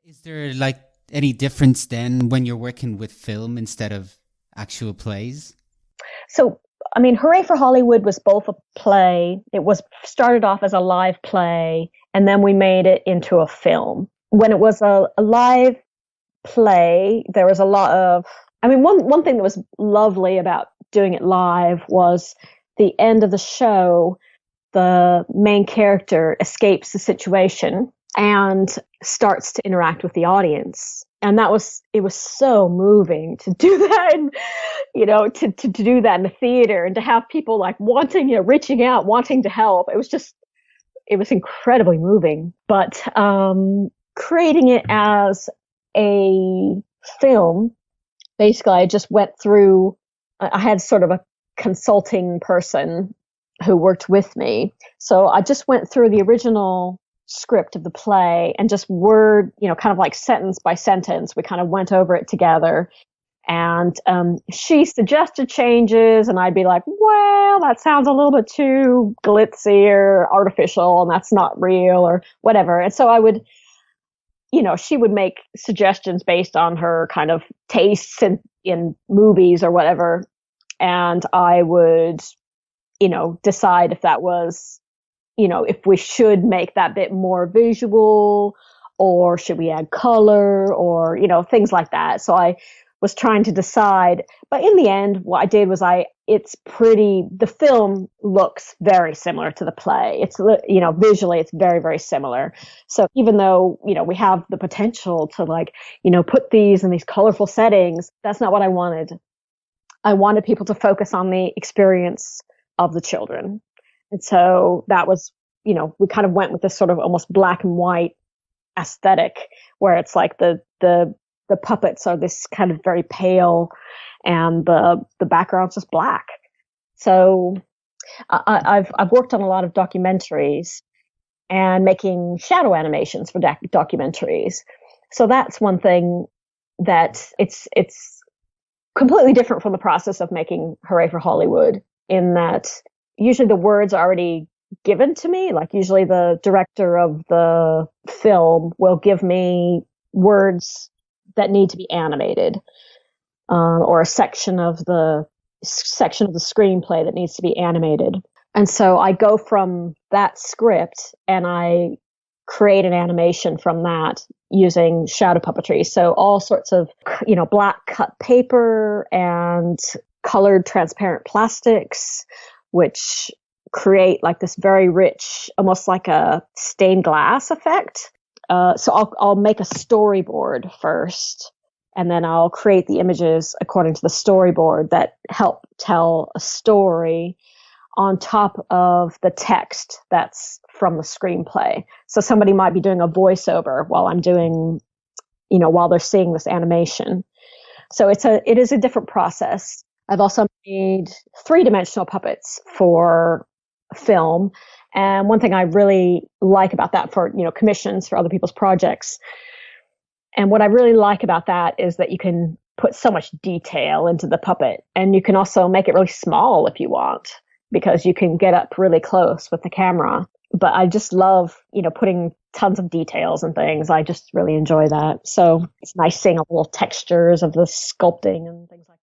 Is there like any difference then when you're working with film instead of actual plays? So, I mean, Hooray for Hollywood was both a play. It was started off as a live play, and then we made it into a film. When it was a live play, there was a lot of, I mean, one thing that was lovely about doing it live was the end of the show, the main character escapes the situation and starts to interact with the audience. And it was so moving to do that and, to do that in the theater and to have people like wanting, reaching out, wanting to help. It was incredibly moving. But creating it as a film, basically, I just went through, I had sort of a consulting person who worked with me. So I just went through the original script of the play and just word, kind of like sentence by sentence, we kind of went over it together. And she suggested changes, and I'd be like, well, that sounds a little bit too glitzy or artificial, and that's not real or whatever. And so I would, she would make suggestions based on her kind of tastes in movies or whatever. And I would, decide if that was, if we should make that bit more visual or should we add color or, things like that. So I was trying to decide, but in the end, what I did was the film looks very similar to the play. It's, visually it's very, very similar. So even though, we have the potential to like, put these in these colorful settings, that's not what I wanted. I wanted people to focus on the experience of the children. And so that was, we kind of went with this sort of almost black and white aesthetic where it's like the puppets are this kind of very pale and the background's just black. So I've worked on a lot of documentaries and making shadow animations for documentaries. So that's one thing that it's completely different from the process of making Hooray for Hollywood in that usually the words are already given to me. Like usually the director of the film will give me words that need to be animated, or a section of the screenplay that needs to be animated. And so I go from that script and I create an animation from that using shadow puppetry. So all sorts of, black cut paper and colored transparent plastics, which create like this very rich, almost like a stained glass effect. So I'll make a storyboard first, and then I'll create the images according to the storyboard that help tell a story on top of the text that's from the screenplay. So somebody might be doing a voiceover while I'm doing, while they're seeing this animation. So it is a different process. I've also made 3-dimensional puppets for film. And one thing I really like about that for, commissions for other people's projects. And what I really like about that is that you can put so much detail into the puppet, and you can also make it really small if you want, because you can get up really close with the camera. But I just love, putting tons of details and things. I just really enjoy that. So it's nice seeing all the little textures of the sculpting and things like that.